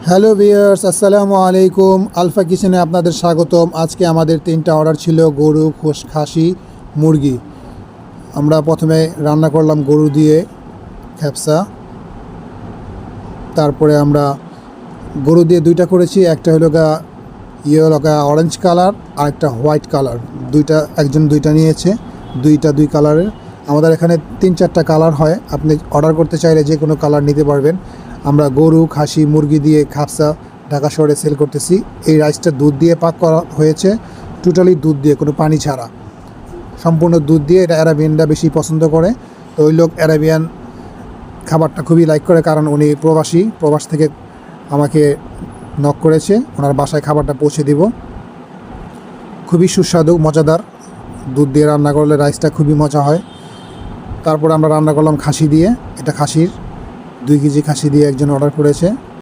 Hello viewers, আসসালামু আলাইকুম। Alpha কিচেনে আপনাদের স্বাগতম। আজকে আমাদের 3টা অর্ডার ছিল গরু, খাসি, মুরগি। আমরা প্রথমে রান্না করলাম গরু দিয়ে খ্যাপসা। তারপরে আমরা গরু দিয়ে 2টা করেছি, একটা হলো অরেঞ্জ কালার আর একটা হোয়াইট কালার। একজন 2টা নিয়েছে, 2 কালারের। আমাদের এখানে 3-4টা কালার হয়, আপনি অর্ডার করতে চাইলে যে কোনো কালার নিতে পারবেন। আমরা গরু, খাসি, মুরগি দিয়ে খ্যাপসা ঢাকা শহরে সেল করতেছি। এই রাইসটা দুধ দিয়ে পাক করা হয়েছে, টোটালি দুধ দিয়ে, কোনো পানি ছাড়া, সম্পূর্ণ দুধ দিয়ে। এটা অ্যারাবিয়ানরা বেশি পছন্দ করে। তো ওই লোক অ্যারাবিয়ান খাবারটা খুবই লাইক করে, কারণ উনি প্রবাস থেকে আমাকে নক করেছে, ওনার বাসায় খাবারটা পৌঁছে দিব। খুবই সুস্বাদু, মজাদার। দুধ দিয়ে রান্না করলে রাইসটা খুবই মজা হয়। তারপর আমরা রান্না করলাম খাসি দিয়ে। এটা 2 কেজি খাসি দিয়ে একজন অর্ডার করেছে।